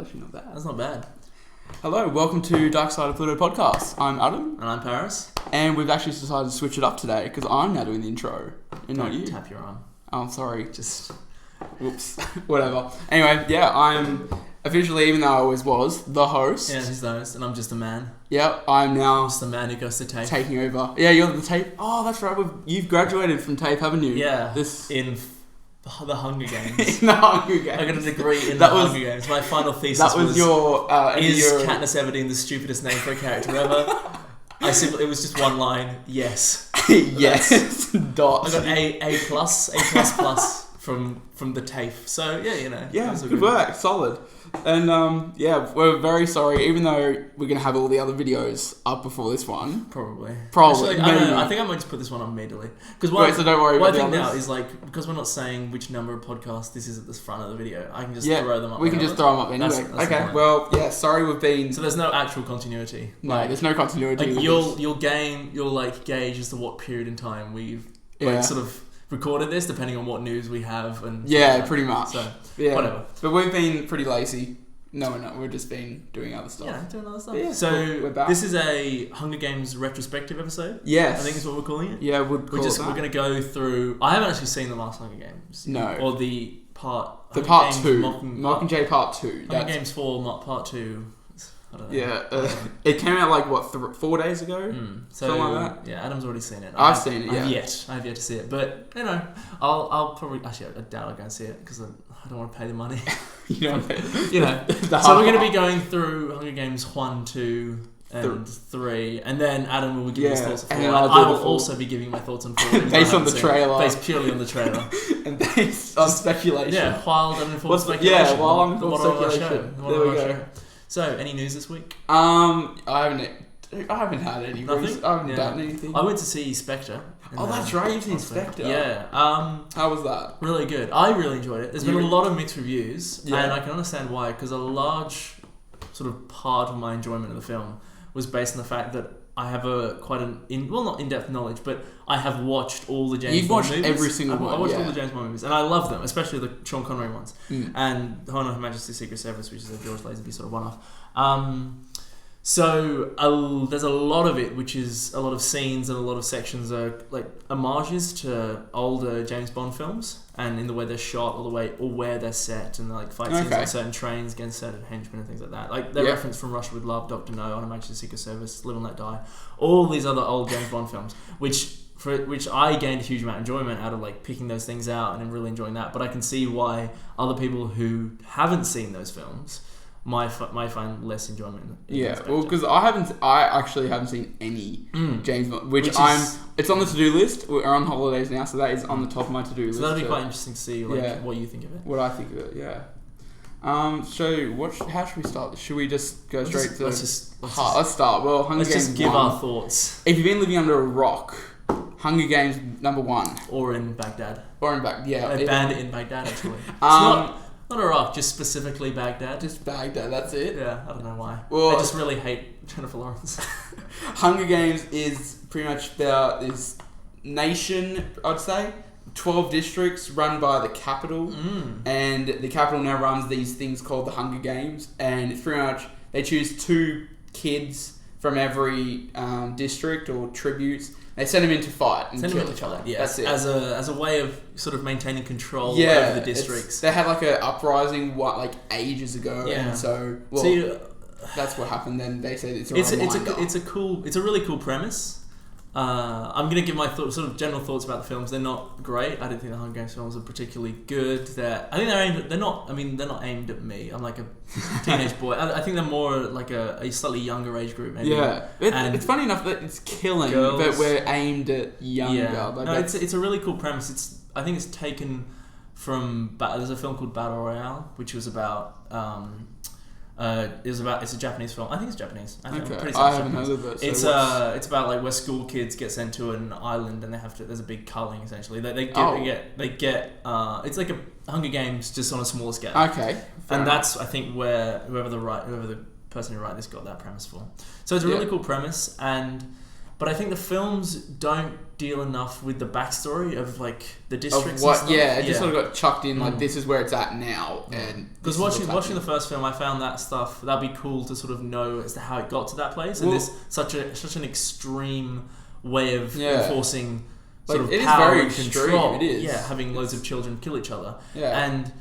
actually not bad. That's not bad. Hello, welcome to Dark Side of Pluto podcast. I'm Adam. And I'm Paris. And we've actually decided to switch it up today because I'm now doing the intro and not you. Tap your arm. Oh, I'm sorry. Just, whoops. Whatever. Anyway, yeah, I'm officially, even though I always was, the host. Yeah, he's the host, and I'm just a man. Yep, I'm now just the man who goes to TAFE. Taking over. Yeah, you're the TAFE. Oh, that's right. You've graduated from TAFE, haven't you? Yeah. In the Hunger Games. In the Hunger Games. I got a degree in the Hunger Games. My final thesis was your... is Katniss Everdeen the stupidest name for a character ever? It was just one line. Yes. Yes. Dot. I got A+, from the TAFE. So, yeah, you know. Yeah, good work. Solid. And, yeah, we're very sorry, even though we're going to have all the other videos up before this one. Probably. Actually, I think I might just put this one on immediately. So don't worry about what I think the now others. is, like, because we're not saying which number of podcasts this is at the front of the video, I can just throw them up. We can just throw them up anyway. That's okay, well, yeah, sorry we've been... So there's no actual continuity. No, there's no continuity. Like, you'll gauge as to what period in time we've, sort of recorded this, depending on what news we have. And pretty much. So, yeah. Whatever. But we've been pretty lazy. No, we've just been doing other stuff. Yeah, doing other stuff. Yeah, so we're back. This is a Hunger Games retrospective episode. Yes. I think is what we're calling it. Yeah, we're going to go through... I haven't actually seen the last Hunger Games. No. Or the part... The part 2. Mockingjay part 2. Hunger Games 4, part 2. I don't know. Yeah. It came out like, 4 days ago? So, something like that? Yeah, Adam's already seen it. I've seen it, yeah. I have yet to see it. But, you know, I'll probably... Actually, I doubt I'll go and see it because I don't want to pay the money. You don't pay you know. So we're going to be going through Hunger Games 1, 2, and 3, and then Adam will give his thoughts on 4. And I will also be giving my thoughts on 4. Based on the trailer. Based purely on the trailer. And based on speculation. Yeah, wild uninformed speculation. Yeah, wild uninformed speculation. There we go. So, any news this week? I haven't had any. Nothing? I haven't done anything. I went to see Spectre. Oh, that's right. You've seen Spectre. Yeah. How was that? Really good. I really enjoyed it. There's been a lot of mixed reviews, and I can understand why, because a large sort of part of my enjoyment of the film was based on the fact that I have not in-depth knowledge, but I have watched all the James Bond movies. You've watched every single one. I watched all the James Bond movies, and I love them, especially the Sean Connery ones. And Her Majesty's Secret Service, which is a George Lazenby sort of one-off. So there's a lot of it, which is a lot of scenes and a lot of sections are like homages to older James Bond films, and in the way they're shot, or where they're set, and like fight scenes on certain trains against certain henchmen and things like that. Like they reference From Russia with Love, Dr. No, On Her Majesty's Secret Service, Live and Let Die, all these other old James Bond films, which I gained a huge amount of enjoyment out of like picking those things out and really enjoying that. But I can see why other people who haven't seen those films might find less enjoyment. Well, because I actually haven't seen any James Bond, which it's on the to-do list. We're on holidays now, so that is on the top of my to-do list. So that'll be quite interesting to see what you think of it. What I think of it, yeah. So how should we start? Should we just go straight to... Let's start. Well, Hunger Games 1. Let's just give our thoughts. If you've been living under a rock, Hunger Games number 1. Or in Baghdad. They banned it in Baghdad, actually. It's not Iraq, just specifically Baghdad. Just Baghdad, that's it? Yeah, I don't know why. Well, I just really hate Jennifer Lawrence. Hunger Games is pretty much about this nation, I'd say. 12 districts run by the capital. And the capital now runs these things called the Hunger Games. And it's pretty much, they choose 2 kids from every district or tributes. They send them in to fight and kill each other. Yes. That's it. As a way of sort of maintaining control over the districts. They had like an uprising ages ago, and so that's what happened. Then they said it's a really cool premise. I'm gonna give my sort of general thoughts about the films. They're not great. I don't think the Hunger Games films are particularly good. I think they're not aimed at me. I'm like a teenage boy. I think they're more like a slightly younger age group. Maybe. Yeah, it's funny enough that it's killing, but we're aimed at younger. Yeah. It's a really cool premise. I think it's taken from... There's a film called Battle Royale, which was about... it's a Japanese film. I think it's Japanese. I haven't heard of it. It's about like where school kids get sent to an island and there's a big culling essentially. They get it's like a Hunger Games just on a smaller scale. Okay. And that's I think whoever the person who wrote this got that premise for. So it's a really cool premise, and But I think the films don't deal enough with the backstory of like the Of districts. what? and stuff. Yeah, it just sort of got chucked in. Like, Mm. this is where it's at now, and Because watching the first film, I found that stuff that'd be cool to sort of know as to how it got to that place, and Well- this such an extreme way of Yeah. enforcing sort Like, of it is power very and extreme, control. it is. Yeah, having loads of children kill each other, yeah. and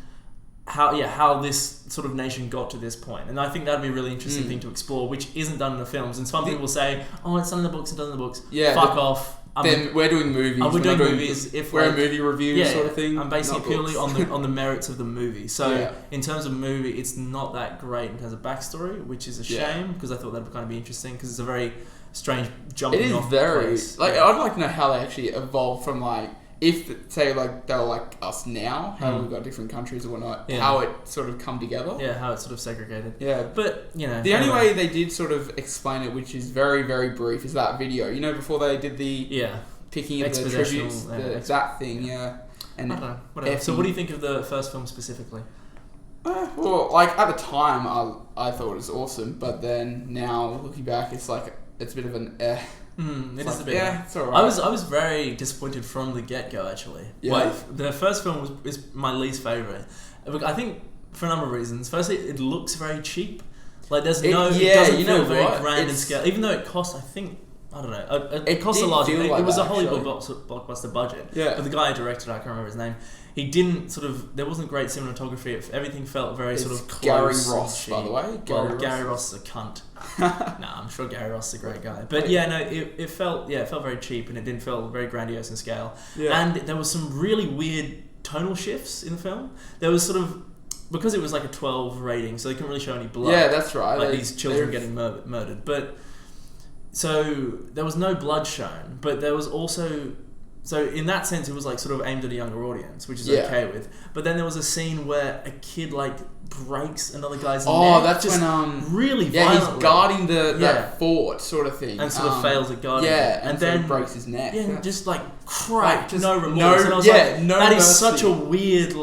how this sort of nation got to this point. And I think that'd be a really interesting thing to explore, which isn't done in the films. And some people will say, "Oh, it's done in the books, it's done in the books." Yeah, fuck off. Then we're doing movies. we're doing not movies. If we're like, a movie review sort of thing. I'm basing not it purely books. on the merits of the movie. So Yeah. in terms of movie, it's not that great in terms of backstory, which is a Yeah. shame because I thought that'd kind of be interesting because it's a very strange jumping It is off very place. like Yeah. I'd like to know how they actually evolved from like if say like they were like us now, how we've got different countries or whatnot, Yeah. how it sort of come together. Yeah, how it's sort of segregated. Yeah. But you know, The only anyway. way they did sort of explain it, which is very, very brief, is that video. You know, before they did the Yeah, picking of the Expositional, tributes, yeah, that thing, yeah. And I don't know. Whatever. So what do you think of the first film specifically? well, like at the time, I thought it was awesome, but then now looking back, it's like it's a bit of an It It's is like, a bit. yeah, it's alright. I was very disappointed from the get go. Actually, Yeah. Like, the first film is my least favorite. I think for a number of reasons. Firstly, it looks very cheap. Like it Yeah, doesn't you feel know very what? grand in It's- scale. Even though it cost, I think, I don't know, it It cost a did large. feel It like was a that, Hollywood actually. blockbuster budget. Yeah. But the guy who directed it, I can't remember his name. He didn't sort of. There wasn't great cinematography. Everything felt very It's sort of close. Gary and Ross, cheap. by the way. Gary Ross is a cunt. Nah, I'm sure Gary Ross is a great guy. But yeah, no, it felt very cheap and it didn't feel very grandiose in scale. Yeah. And there was some really weird tonal shifts in the film. There was sort of, because it was like a 12 rating, so they couldn't really show any blood. Yeah, that's right. Like these children getting murdered. But so there was no blood shown, but there was also. So in that sense, it was like sort of aimed at a younger audience, which is Yeah. okay with. But then there was a scene where a kid like breaks another guy's neck. Oh, that's just when really yeah, violently. he's guarding Yeah. that fort sort of thing, And sort of fails at guarding Yeah, it. and And sort of then breaks his neck. yeah, Yeah. just like crack, Like, just no remorse. no- and I was yeah, like, no that is mercy. such a weird at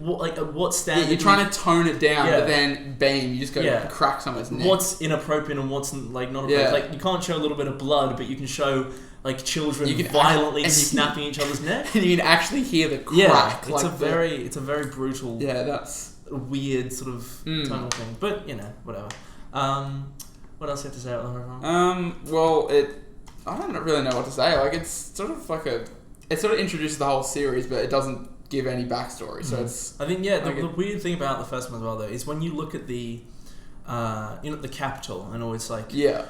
what Yeah, standard? you're trying to tone it down, Yeah. but then bam, you just go Yeah. crack someone's neck. what's inappropriate and what's like not appropriate. Yeah. Like you can't show a little bit of blood, but you can show like children You can violently and you can- snapping each other's neck. And you can actually hear the crack. Yeah, it's like it's a very brutal, yeah, that's weird sort of tonal thing. But you know, whatever. What else do you have to say about the horror film? well, I don't really know what to say. Like it's sort of like it sort of introduces the whole series, but it doesn't give any backstory. So it's I think like the weird thing about the first one as well though is when you look at the the capital and all, it's like yeah.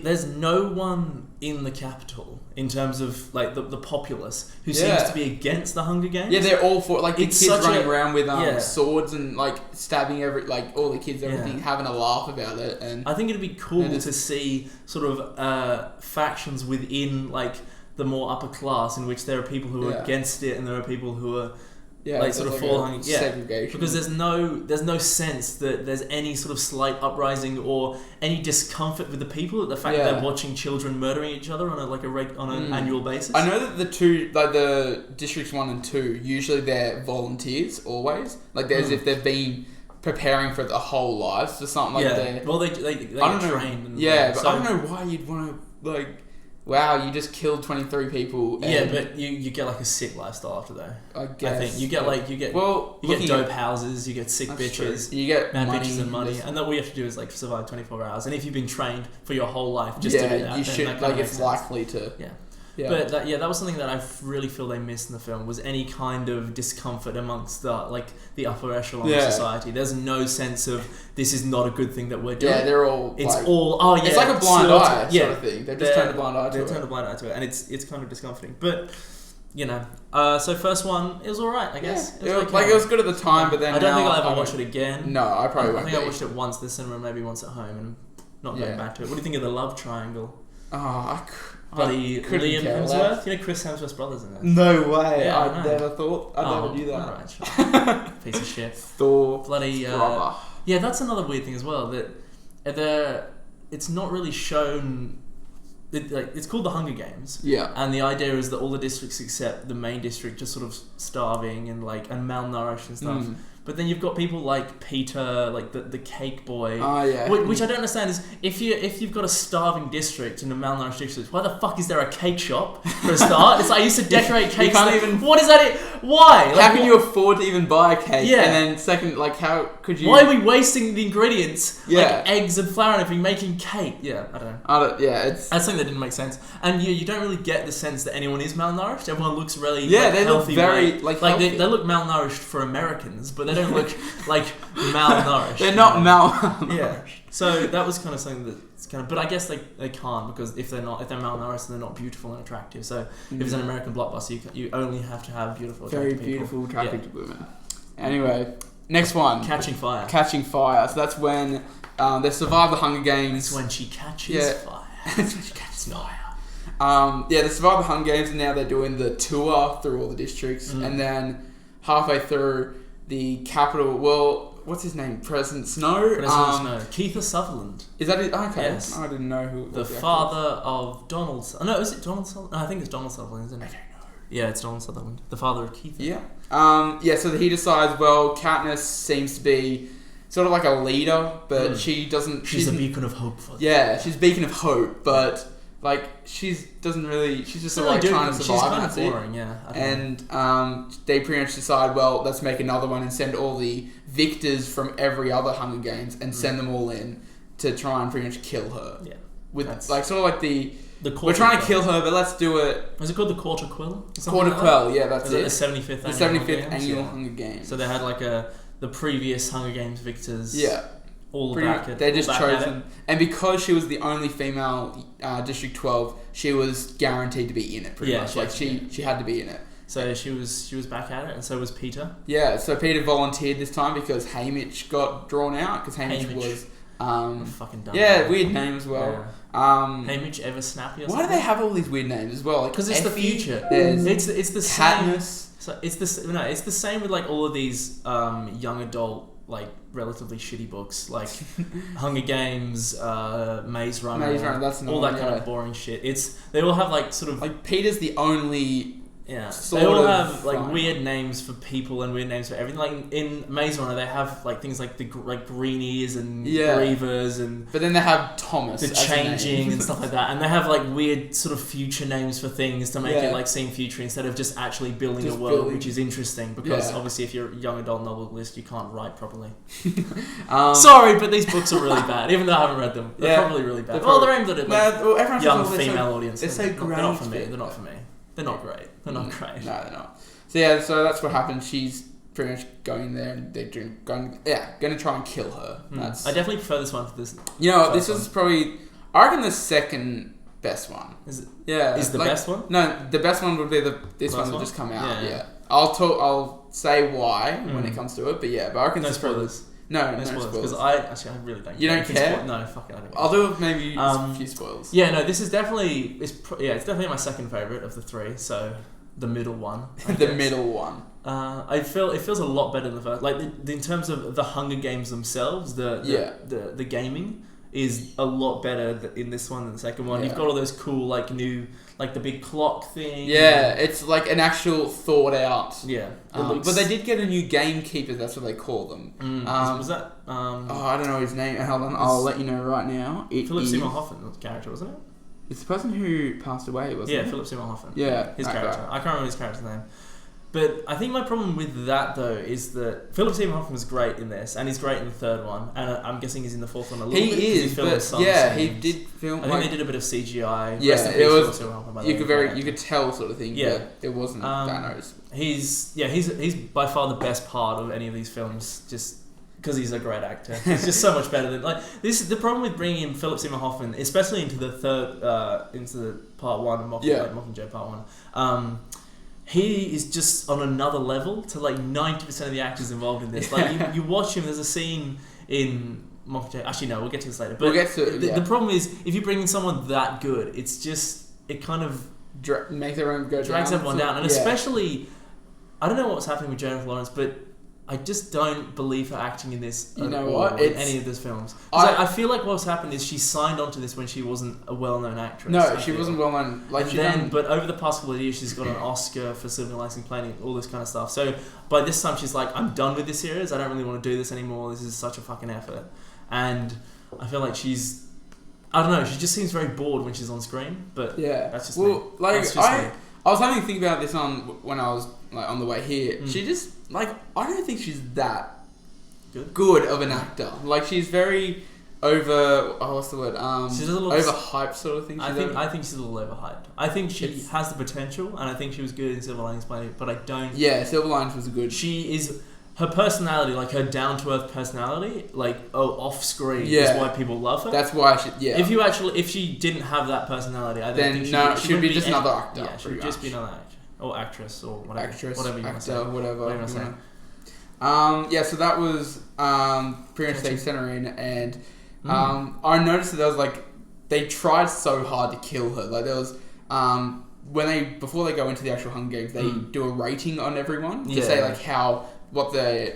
there's no one in the capital in terms of like the populace who Yeah. seems to be against the Hunger Games. Yeah, they're all for like the It's kids such running a- around with yeah. swords and like stabbing all the kids, everything, Yeah. having a laugh about it, and I think it'd be cool And it's- to see sort of factions within like the more upper class in which there are people who are Yeah. against it and there are people who are yeah, like it's sort of like fall a Hunger segregation. because there's no sense that there's any sort of slight uprising or any discomfort with the people at the fact that Yeah. they're watching children murdering each other on an annual basis. I know that the districts 1 and 2, usually they're volunteers always. Like there's if they've been preparing for the whole lives for something like that. Well, they I get don't know. trained. And, Yeah, but so- I don't know why you'd want to like. Wow, you just killed 23 people. Yeah, and but you get like a sick lifestyle after that. I I guess think you get well, you get looking dope at- houses, you get sick that's bitches. true. You get Mad money, bitches and money, just- and then all you have to do is like survive 24 hours. And if you've been trained for your whole life just to do that, you then should that kinda like makes it's sense. likely to. Yeah. Yeah. But that was something that I really feel they missed in the film was any kind of discomfort amongst the upper echelon Yeah. of society. There's no sense of this is not a good thing that we're doing. Yeah, they're all. It's like, all oh yeah. It's like a blind sort eye of- yeah, sort of thing. They've just turned a blind eye to They've it. turned a blind eye to it, and it's kind of discomforting. But you know, so first one, it was alright, I guess. Yeah. It was good at the time, but then I don't think now I'll ever I watch it again. No, I probably I won't. think I be. watched it once in the cinema, maybe once at home, and not going Yeah. back to it. What do you think of the love triangle? Oh, Bloody couldn't Liam care Hemsworth. less. You know Chris Hemsworth's brothers in it. No way. Yeah, I I know. never thought. I never knew that. Alright, sure. Piece of shit. Thor. Bloody brother. yeah, that's another weird thing as well. That it's not really shown. It's called the Hunger Games. Yeah. And the idea is that all the districts except the main district just sort of starving and malnourished and stuff. But then you've got people like Peter, like the cake boy. Oh yeah. Which I don't understand is if you've got a starving district and a malnourished district, why the fuck is there a cake shop for a start? It's like I used to decorate cakes. You can't even. What is that? Why? How can you afford to even buy a cake? Yeah. And then second, like how could you? Why are we wasting the ingredients? Yeah. Like eggs and flour and everything, making cake. Yeah, I don't know. It's. That's something that didn't make sense. And you don't really get the sense that anyone is malnourished. Everyone looks really They healthy. look very they look malnourished for Americans, but they don't look like malnourished. They're not malnourished. Yeah. So that was kind of something that's kind of. But I guess they can't because if they're malnourished, then they're not beautiful and attractive. So if it's an American blockbuster, you only have to have beautiful, attractive very beautiful, people. attractive women. Anyway, next one. Catching fire. Catching fire. So that's when they survive the Hunger Games. It's when she catches fire. That's when she catches fire. They survive the Hunger Games, and now they're doing the tour through all the districts, and then halfway through the capital. Well, what's his name? President Snow. President Snow. Keith Sutherland. Is that it? Okay. Yes. I didn't know who. The father of Donald. No, is it Donald Sutherland? No, I think it's Donald Sutherland, isn't it? I don't know. Yeah, it's Donald Sutherland, the father of Keith. Yeah. So he decides. Well, Katniss seems to be sort of like a leader, but she doesn't. She's a beacon of hope for them. Yeah, she's a beacon of hope, but like she's just sort of like trying to survive. She's kind of boring, yeah. And they pretty much decide, well, let's make another one and send all the victors from every other Hunger Games and send them all in to try and pretty much kill her. Yeah. With like sort of like the we're trying to kill her, but let's do it. Was it called the Quarter Quill? Quarter Quill, yeah, that's it. The 75th. The 75th annual Hunger Games. So they had like the previous Hunger Games victors. Yeah. All back at they're just chosen, and because she was the only female District 12, she was guaranteed to be in it. Pretty much, like she had to be in it. So she was back at it, and so was Peter. Yeah, so Peter volunteered this time because Haymitch got drawn out because Haymitch was fucking dumb. Yeah, weird name as well. Yeah. Haymitch Ever Snappy. Or why do they have all these weird names as well? Because it's the future. It's the Katniss. same. So it's the same with like all of these young adult like relatively shitty books like Hunger Games, Maze Runner, that's all that kind of boring shit. They all have like sort of like Peter's the only. Yeah, they all have like weird names for people and weird names for everything. Like in Maze Runner, they have like things like like Greenies and Grievers and. But then they have Thomas, the Changing and stuff like that, and they have like weird sort of future names for things to make it like seem future instead of just actually building a world, which is interesting because obviously if you're a young adult novelist, you can't write properly. Sorry, but these books are really bad. Even though I haven't read them, they're probably really bad. They're aimed at a young female audience. They're so They're not for me. They're not for me. They're not great. They're not great. No, they're not. So so that's what happened. She's pretty much going there and they're going to try and kill her. I definitely prefer this one to this. You know, this was probably, I reckon, the second best one. Is it? Yeah. Is the best one? No, the best one would be this one that just come out. Yeah. I'll say why when it comes to it, but I reckon no spoilers. No spoilers. Because I really don't. You don't care? No, fuck it. I don't care. I'll do maybe a few spoilers. Yeah, no, this is definitely it's definitely my second favorite of the three. So the middle one. Middle one. I feel it feels a lot better than the first. Like in terms of the Hunger Games themselves, the gaming is a lot better in this one than the second one. You've got all those cool like new like the big clock thing. Yeah, it's like an actual thought out. Yeah, but they did get a new gamekeeper. That's what they call them. Was that? I don't know his name. Hold on, I'll let you know right now. Philip Seymour Hoffman's character, wasn't it? It's the person who passed away, wasn't it? Yeah, Philip Seymour Hoffman. Yeah, his character. I can't remember his character's name. But I think my problem with that though is that Philip Seymour Hoffman was great in this, and he's great in the third one, and I'm guessing he's in the fourth one a little bit. He is, but he did film. I think they did a bit of CGI. Yeah, it was. You could tell sort of thing. Yeah, but it wasn't that noticeable. He's by far the best part of any of these films, just because he's a great actor. He's just so much better than like this. The problem with bringing in Philip Seymour Hoffman, especially into the third, into the part one of Mockingjay Part 1. He is just on another level to like 90% of the actors involved in this. Like you watch him. There's a scene in Mockingjay. Actually, no, we'll get to this later. But we'll get to it. The problem is if you bring in someone that good, it's just it kind of makes everyone go drags everyone down, and especially I don't know what's happening with Jennifer Lawrence, but I just don't believe her acting in this. You know what? In any of those films. I feel like what's happened is she signed onto this when she wasn't a well-known actress. No, she wasn't well-known. But over the past couple of years, she's got an Oscar for Silver Linings Playboy, all this kind of stuff. So by this time, she's like, I'm done with this series. I don't really want to do this anymore. This is such a fucking effort. And I feel like she's... I don't know. She just seems very bored when she's on screen. But that's just me. Like, I was having to think about this when I was like on the way here. She just... Like, I don't think she's that good of an actor. Like, she's very over... Oh, what's the word? She's a little... Overhyped sort of thing. I think she's a little overhyped. I think she has the potential, and I think she was good in Silver Linings Playboy, but I don't... Yeah, Silver Linings was good. She is... Her personality, like her down-to-earth personality, like off-screen is why people love her. That's why she... Yeah. If she didn't have that personality, I don't think she'd be just another actor. Yeah, she'd just be another actor. Or actress, or whatever. Whatever you want to say. Whatever you want to say. So that was pretty much they center in, and I noticed that there was like they tried so hard to kill her. Like there was before they go into the actual Hunger Games, they do a rating on everyone to say like what the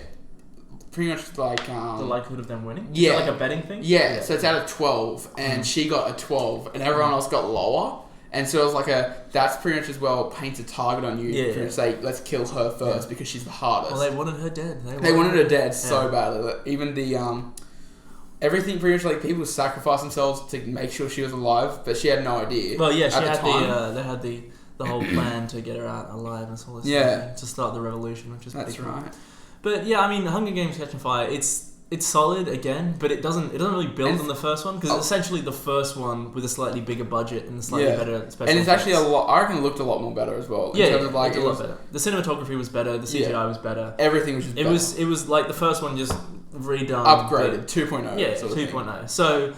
pretty much like the likelihood of them winning. Yeah, is that like a betting thing. Yeah, so it's out of 12, and she got a 12, and everyone else got lower. And so it was like that's pretty much as well paints a target on you. To say, let's kill her first because she's the hardest. Well, they wanted her dead. They wanted her dead so badly. Even the, everything pretty much like people sacrificed themselves to make sure she was alive, but she had no idea. Well, yeah, they had the whole plan to get her out alive and all this stuff, to start the revolution, which is pretty cool. Right. But yeah, I mean, Hunger Games Catching Fire, it's solid again, but it doesn't really build on the first one because it's essentially the first one with a slightly bigger budget and a slightly better special and it's effects. actually I reckon it looked a lot more better as well. In terms of like, it was a lot better. The cinematography was better. The CGI was better. Everything was just better. It was like the first one just redone, upgraded 2.0. Yeah, 2.0. So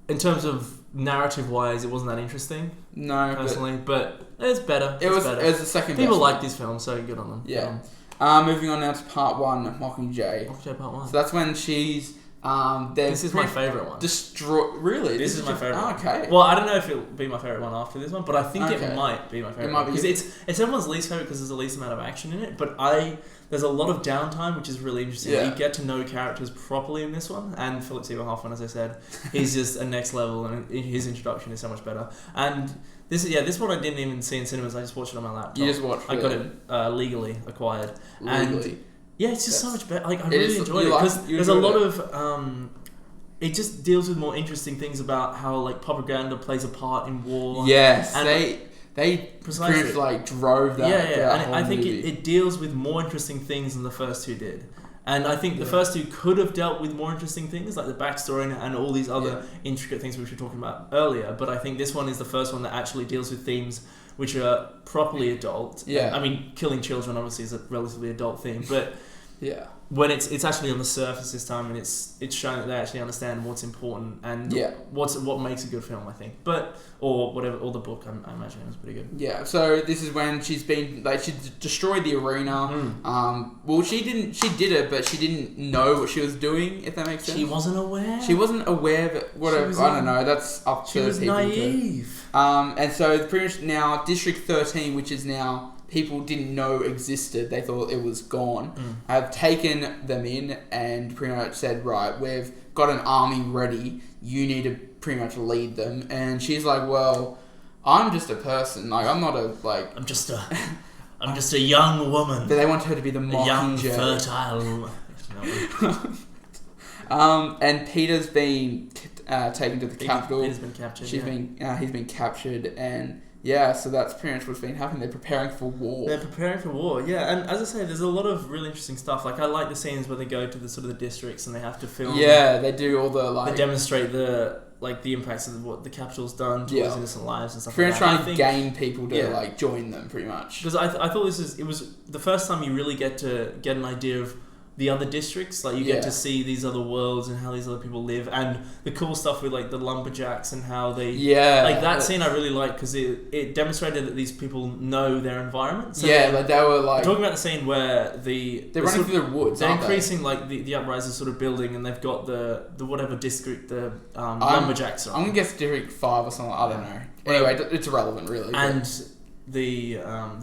in terms of narrative wise, it wasn't that interesting. No, personally, but it's better. It was better. It was the second. People like this film, so good on them. Yeah. Moving on now to part 1, Mockingjay. Mockingjay part 1. So that's when she's. This is my favourite one. Really? This is my favourite one. Okay. Well, I don't know if it'll be my favourite one after this one, but I think it might be my favourite one. Because it's everyone's least favourite because there's the least amount of action in it, but there's a lot of downtime, which is really interesting. You get to know characters properly in this one, and Philip Seymour Hoffman, as I said, he's just a next level, and his introduction is so much better. And this one I didn't even see in cinemas. I just watched it on my laptop. You just watched it? I got it legally acquired. Legally? And yeah, it's just so much better. Like I really enjoy it because there's a lot of it just deals with more interesting things about how like propaganda plays a part in war. Yes, and they pretty much like drove that. And I think it deals with more interesting things than the first two did. And I think the first two could have dealt with more interesting things, like the backstory and all these other intricate things which we were talking about earlier. But I think this one is the first one that actually deals with themes which are properly adult. Yeah. I mean, killing children obviously is a relatively adult theme, but when it's actually on the surface this time, and it's shown that they actually understand what's important and what makes a good film, I think. Or the book, I imagine it was pretty good. Yeah. So this is when she's been like she destroyed the arena. Well, she did it, but she didn't know what she was doing. If that makes sense. She wasn't aware. She wasn't aware that whatever. I don't know. That's up to people. She was naive. And so pretty much now District 13, which is now people didn't know existed, they thought it was gone, have taken them in and pretty much said, right, we've got an army ready, you need to pretty much lead them. And she's like, well, I'm just a person, like I'm not a like I'm just a young woman. But they want her to be the Mockingjay. Young fertile woman. And Peter's been taken to the capital. Peter's been captured. He's been captured, and so that's pretty much what's been happening. They're preparing for war. And as I say, there's a lot of really interesting stuff. Like I like the scenes where they go to the sort of the districts and they have to film. Yeah, they do all the like. They demonstrate the impacts of what the capital's done to those innocent lives and stuff. Pretty much trying to gain people to like join them, pretty much. Because I thought it was the first time you really get to get an idea of the other districts, like you get to see these other worlds and how these other people live, and the cool stuff with like the lumberjacks and how they like that scene I really liked because it demonstrated that these people know their environment. So like they were like talking about the scene where they're running through the woods. They're increasing like the uprisers sort of building, and they've got the whatever district the lumberjacks are. I'm gonna guess District 5 or something. I don't know. Anyway, it's irrelevant really. And the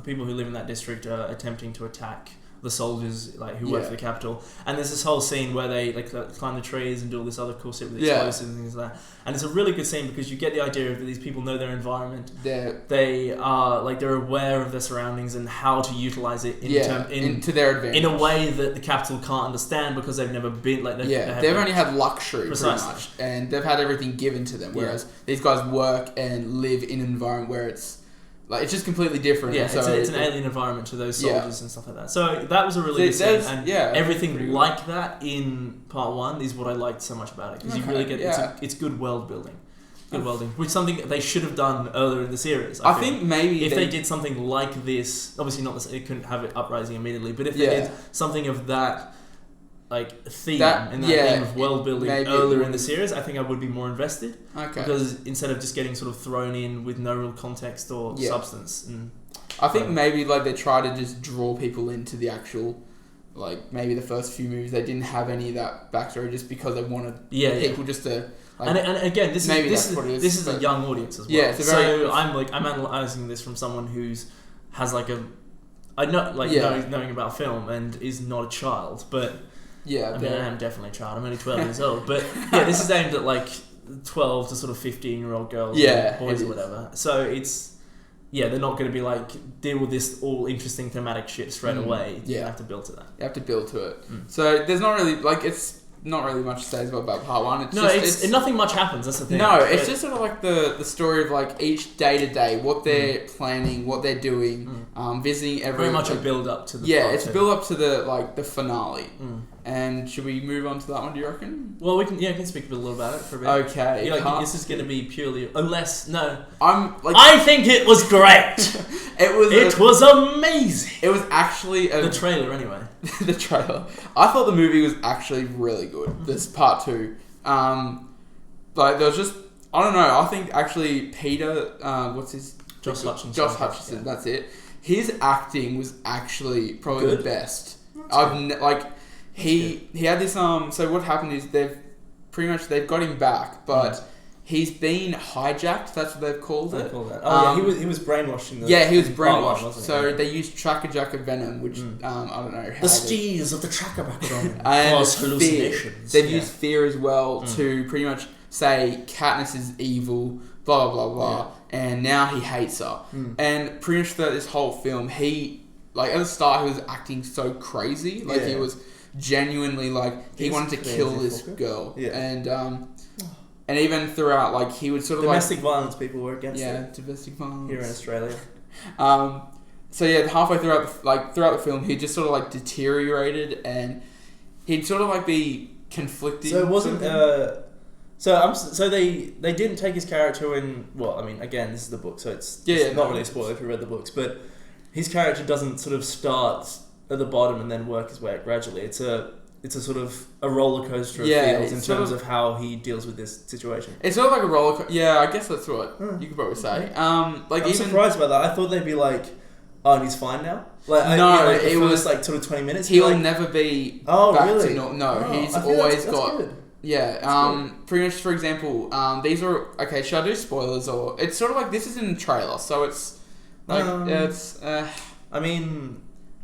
people who live in that district are attempting to attack the soldiers like who work for the Capitol. And there's this whole scene where they like climb the trees and do all this other cool shit with explosives and things like that. And it's a really good scene because you get the idea of that these people know their environment. They are like they're aware of their surroundings and how to utilize it into their advantage in a way that the Capitol can't understand because they've never been like they've only had luxury pretty much, and they've had everything given to them. Whereas these guys work and live in an environment where it's just completely different. Yeah, so it's an alien environment to those soldiers and stuff like that. So that was a really good scene. And everything like that in part 1 is what I liked so much about it. Because you really get... It's good world building. Good welding. Which is something they should have done earlier in the series. I think maybe... If they did something like this... Obviously not this... It couldn't have it uprising immediately. But if they did something of that... like theme theme of world building earlier in the series, I think I would be more invested. Okay. Because instead of just getting sort of thrown in with no real context or substance, and I think maybe like they try to just draw people into the actual, like maybe the first few movies they didn't have any of that backstory just because they wanted people just to. Like, and again, this is a young audience as well. Yeah, so I'm analysing this from someone has like a. I know knowing about film and is not a child, but. Yeah, I mean, I am definitely a child. I'm only 12 years old, but this is aimed at like 12 to sort of 15-year-old girls, or boys or whatever. So it's they're not going to be like deal with this all interesting thematic shit straight away. You have to build to that. You have to build to it. So there's not really it's not really much to say about part 1. It's nothing much happens. That's the thing. No, it's just sort of like the story of like each day to day, what they're planning, what they're doing, visiting everyone. Very much a build up to the. Yeah, it's a build up to the finale. And should we move on to that one? Do you reckon? Well, we can speak a little about it for a bit. Okay. This is going to be purely unless I think it was great. It was amazing. It was actually the trailer anyway. The trailer. I thought the movie was actually really good. This part 2. There was just I don't know. I think actually Peter, what's his Josh Hutcherson. Josh Hutcherson. That's it. His acting was actually probably the best. He had this so what happened is they've got him back, but he's been hijacked. That's what they've called it. He was brainwashed in the he was brainwashed. So they used Tracker Jacker venom, which I don't know how the steers of the Tracker Jacker venom and cause hallucinations. They've used fear as well to pretty much say Katniss is evil, blah blah blah blah, and now he hates her. And pretty much throughout this whole film, he at the start he was acting so crazy, he was genuinely he wanted to kill this girl, and even throughout he would sort of domestic violence people were against domestic violence here in Australia. So halfway throughout the film he just sort of deteriorated, and he'd sort of be conflicting. So it wasn't so they didn't take his character in. Well, I mean, again, this is the book, so it's not really a spoiler if you read the books, but his character doesn't sort of start at the bottom and then work his way up gradually. It's a sort of a roller coaster of feels in terms of how he deals with this situation. It's sort of like a roller coaster. Yeah, I guess that's what you could probably say. I'm surprised by that. I thought they'd be and he's fine now. It was sort of 20 minutes. He'll never be. Oh, back really? He's always got. Good. Yeah. Pretty much. For example, these are okay. Should I do spoilers or it's sort of this is in the trailer, so it's I mean.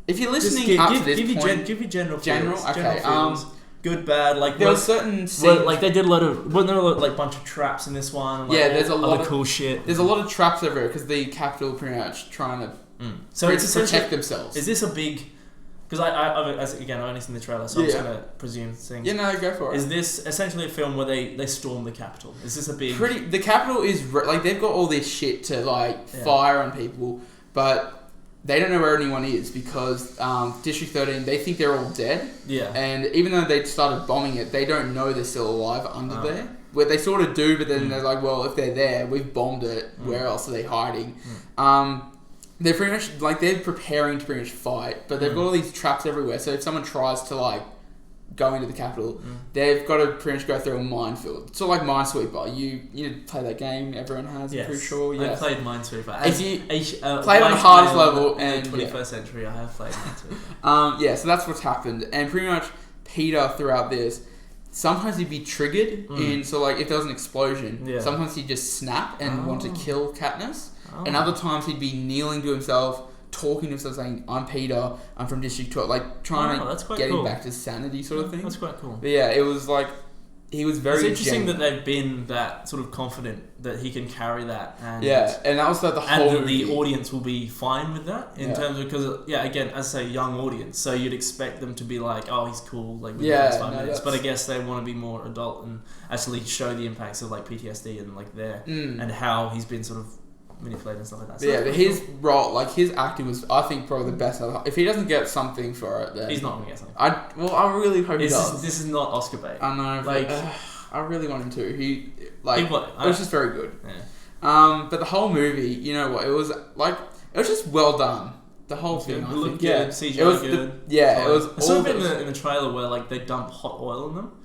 If you're listening up to this point... Give your general feels. Okay. Feels. Good, bad. There were certain scenes... they did a lot of... Wasn't there a bunch of traps in this one? There's a lot of cool shit. There's a lot of traps everywhere because the Capitol pretty much trying to protect themselves. Is this a big... Because I've only seen the trailer, so I'm just going to presume things. Yeah, no, go for it. Is this essentially a film where they storm the Capitol? Is this a big... The Capitol is... they've got all this shit to, fire on people, but... They don't know where anyone is because District 13, they think they're all dead. Yeah. And even though they started bombing it, they don't know they're still alive under there. Where they sort of do, but then they're like, well, if they're there, we've bombed it. Where else are they hiding? They're pretty much, they're preparing to pretty much fight, but they've got all these traps everywhere. So if someone tries to, go into the Capitol, they've got to pretty much go through a minefield. It's sort of like Minesweeper. You play that game, everyone has, I'm pretty sure. Yes. I played Minesweeper. If you play it on the hardest level in the 21st century, I have played Minesweeper. So that's what's happened. And pretty much Peter throughout this, sometimes he'd be triggered in, so if there was an explosion, sometimes he'd just snap and want to kill Katniss. And other times he'd be kneeling to himself, talking to himself saying, I'm Peter, I'm from District 12, like trying to get him back to sanity sort of thing. That's quite cool. But yeah, it was like, he was very It's interesting genuine. that they've been that sort of confident that he can carry that, and and that was like the whole and that movie. the audience will be fine with that in terms of, because again, as I say, young audience, so you'd expect them to be like, oh, he's cool, like within the first 5 minutes, but I guess they want to be more adult and actually show the impacts of like PTSD and like and how he's been sort of manipulated and stuff like that. So but his role, like his acting was, I think, probably the best. If he doesn't get something for it, then he's not going to get something. I really hope he does. This is not Oscar bait. I know, like I really want him to. It was just very good. Yeah. But the whole movie, you know what? It was just well done. The whole thing. It looked good. CGI it was good. it was. I saw a bit in the trailer where like they dump hot oil in them.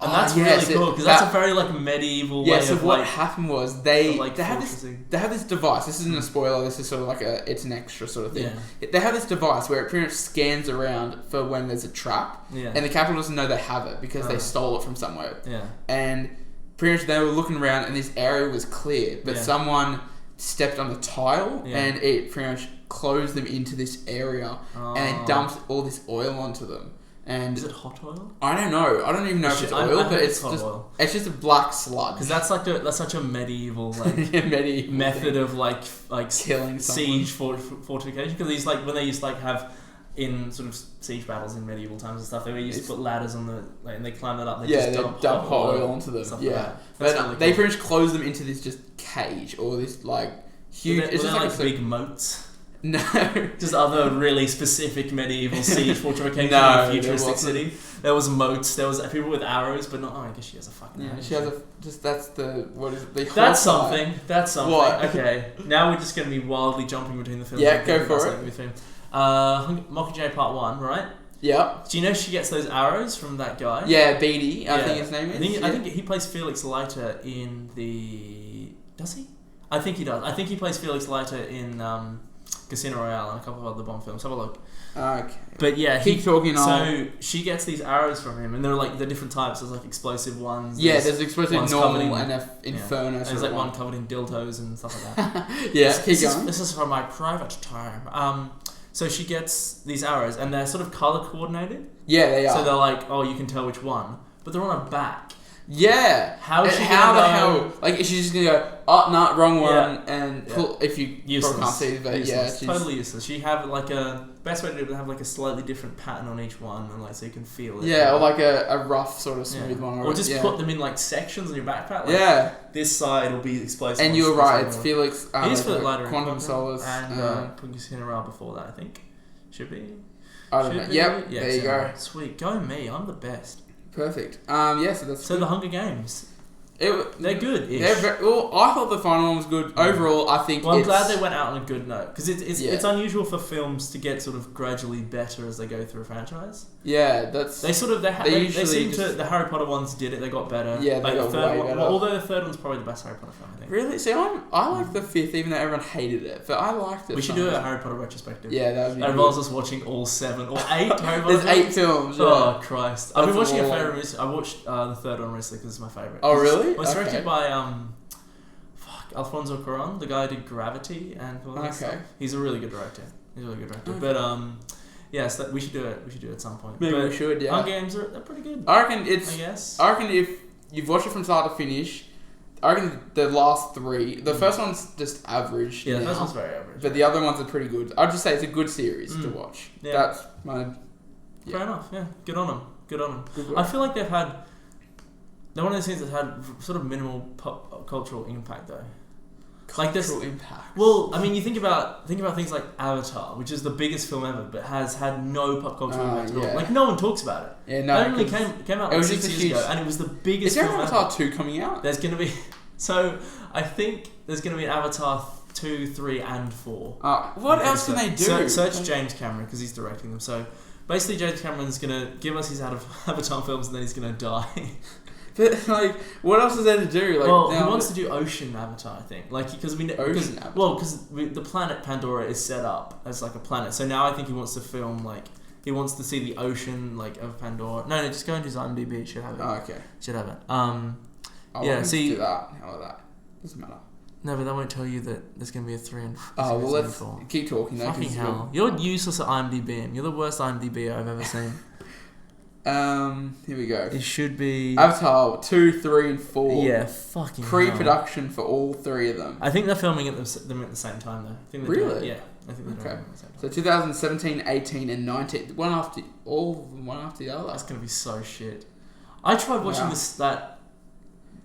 And that's really cool because that's a very like medieval way so of what like happened was they have fortressing. they have this device. This isn't a spoiler. This is sort of like it's an extra sort of thing. Yeah. They have this device where it pretty much scans around for when there's a trap, and the Capitol doesn't know they have it because they stole it from somewhere. Yeah. And pretty much they were looking around and this area was clear, but someone stepped on the tile and it pretty much closed them into this area and it dumped all this oil onto them. And is it hot oil? I don't know. I don't even know if it's oil, but it's just oil. It's just a black sludge. Because that's such a medieval like medieval method of like killing siege fortification. Because these like when they used to like have in sort of siege battles in medieval times and stuff, they used to put ladders on the and they climb that up. They just dump hot oil onto them. But really they pretty much close them into this just cage or this like huge. It's just like big moats. No, just other really specific medieval siege fortification in a futuristic city. There was moats. There was people with arrows, but not. Oh, I guess she has a fucking. Yeah, she has a. Just that's the what is it? That's something. That's something. What? Okay, now we're just going to be wildly jumping between the films. Yeah, go for it. Mockingjay Part 1, right? Yeah. Do you know she gets those arrows from that guy? Yeah, Beatty. I think his name is. I think he plays Felix Leiter in the. Does he? I think he does. I think he plays Felix Leiter in Casino Royale and a couple of other Bond films. Have a look. Okay. But yeah, keep talking on. So she gets these arrows from him, and they're like the different types. There's like explosive ones. There's explosive normal and inferno. And there's like one covered in dildos and stuff like that. Keep going. This is from my private time. So she gets these arrows, and they're sort of color coordinated. Yeah, they are. So they're like, oh, you can tell which one, but they're on her back. Yeah. How the hell? Like, she's just gonna go, oh, no, wrong one, and pull, if you useless. Can't see, but useless. She's totally useless. She have like best way to do it is have like a slightly different pattern on each one, and like so you can feel it. Yeah, or like a rough sort of smooth one, or just put them in like sections on your backpack. Like, this side will be explosive. And you were right. It's Felix. He is Felix Leiter. Quantum Solace and Casino Royale before that, I think. Should be. I don't know. Yep. Yeah, there you go. Sweet. Go me. I'm the best. Perfect. So that's. So the Hunger Games. They're good. Well, I thought the final one was good. Overall, I think. Well, I'm glad they went out on a good note because it's unusual for films to get sort of gradually better as they go through a franchise. Yeah, that's. They sort of they seem to the Harry Potter ones did it. They got better. Yeah, they got way better. Although the third one's probably the best Harry Potter film, I think. Really? See, I like the fifth, even though everyone hated it, but I liked it. We should do a Harry Potter retrospective. Yeah, that would be. That involves us watching all 7 or 8 Harry Potter. There's 8 films. Yeah. Oh Christ! I've been watching a favorite recently. I watched the third one recently because it's my favorite. Oh really? It was directed by Alfonso Cuarón, the guy who did Gravity and all that stuff. He's a really good director. But yes, we should do it. We should do it at some point. Maybe we should. Yeah. Hunger Games they're pretty good. I reckon if you've watched it from start to finish, I reckon the last 3. The first one's just average. Yeah, the first one's very average. But the other ones are pretty good. I'd just say it's a good series to watch. Yeah. That's my. Fair enough. Yeah. Good on them. Good I feel like they're one of those things that's had sort of minimal pop cultural impact though. Cultural impact. Well, I mean, you think about things like Avatar, which is the biggest film ever, but has had no pop cultural impact at all. Like no one talks about it. Yeah, no. It only came out like 6 years ago, and it was the biggest. Is there Avatar 2 coming out? There's going to be. So I think there's going to be an Avatar 2, 3, and 4. What else can they do? Search James Cameron because he's directing them. So basically, James Cameron's going to give us his Avatar films, and then he's going to die. But like, what else is there to do? Like, he wants to do Ocean Avatar, I think. Like, because the planet Pandora is set up as like a planet. So now I think he wants to film like he wants to see the ocean like of Pandora. No, just go into his IMDb. It should have it. Oh, okay. Should have it. Do that. How about that? Doesn't matter. No, but that won't tell you that there's going to be a 3 and 4. Oh, well, let's keep talking. Though, fucking hell. You're useless at IMDb. You're the worst IMDb I've ever seen. Here we go. It should be... Avatar 2, 3, and 4. Yeah, fucking Pre-production for all 3 of them. I think they're filming them at the same time, though. I think they're Really? Doing, yeah. I think they're doing it at the same time. So 2017, 18, and 19. One after the other. That's going to be so shit. I tried watching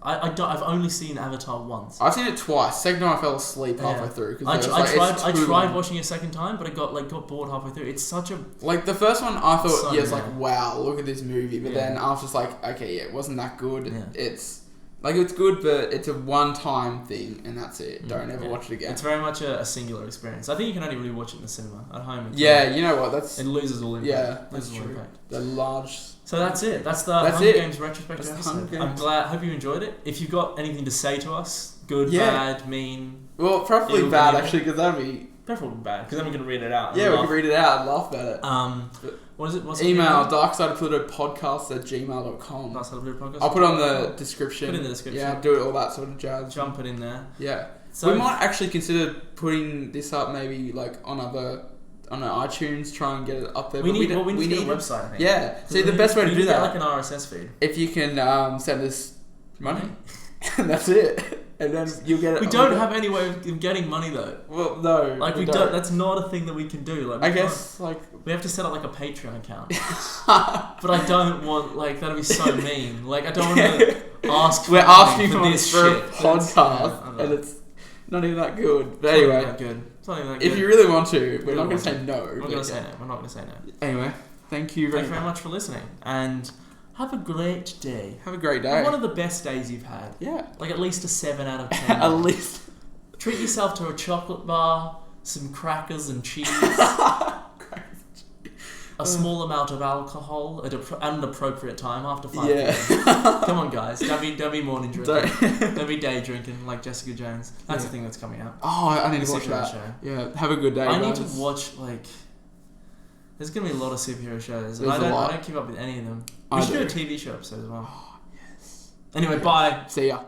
I've only seen Avatar once. I've seen it twice. Second time I fell asleep halfway through. I tried watching it a second time, but I got bored halfway through. It's such a... Like, the first one, I thought, it's like, wow, look at this movie. But then I was just like, okay, it wasn't that good. Yeah. It's good, but it's a one-time thing, and that's it. Don't ever watch it again. It's very much a singular experience. I think you can only really watch it in the cinema. At home, you know what? It loses all impact. Yeah, that's true. The large... So that's it. That's the Hunger Games retrospective episode. I'm glad. Hope you enjoyed it. If you've got anything to say to us, good, bad, mean... Well, preferably bad, actually, because that'd be... Preferably bad, because then we can read it out. Yeah, we can read it out and laugh about it. What is it? What's email darksideofpluto@gmail.com. I'll put it on the description. Put it in the description. Yeah, do it, all that sort of jazz. Jump it in there. Yeah. So we might actually consider putting this up maybe like on iTunes, try and get it up there. We need a website, I think. Yeah. See, the best way to do that, like an RSS feed. If you can send us money, and that's it. And then you'll get it. We don't have any way of getting money though. Well, no. Like we don't. That's not a thing that we can do. Like I guess we have to set up like a Patreon account. But I don't want that'd be so mean. Like I don't want to ask. We're asking for this for a podcast, and it's not even that good. But anyway, it's not even that good. If you really want to, we're not going to say no. We're not going to say no. We're not going to say no. Anyway, thank you very much for listening, and have a great day. Have a great day. One of the best days you've had. Yeah. Like at least a 7 out of 10. At least. Treat yourself to a chocolate bar, some crackers and cheese, a small amount of alcohol at an appropriate time after 5 p.m. Come on, guys. Don't be morning drinking. Don't be day drinking like Jessica Jones. That's the thing that's coming out. Oh, I need to watch that. Show. Yeah. Have a good day, I need to watch there's going to be a lot of superhero shows. And I don't keep up with any of them. We should do a TV show episode as well. Oh, yes. Anyway, bye. See ya.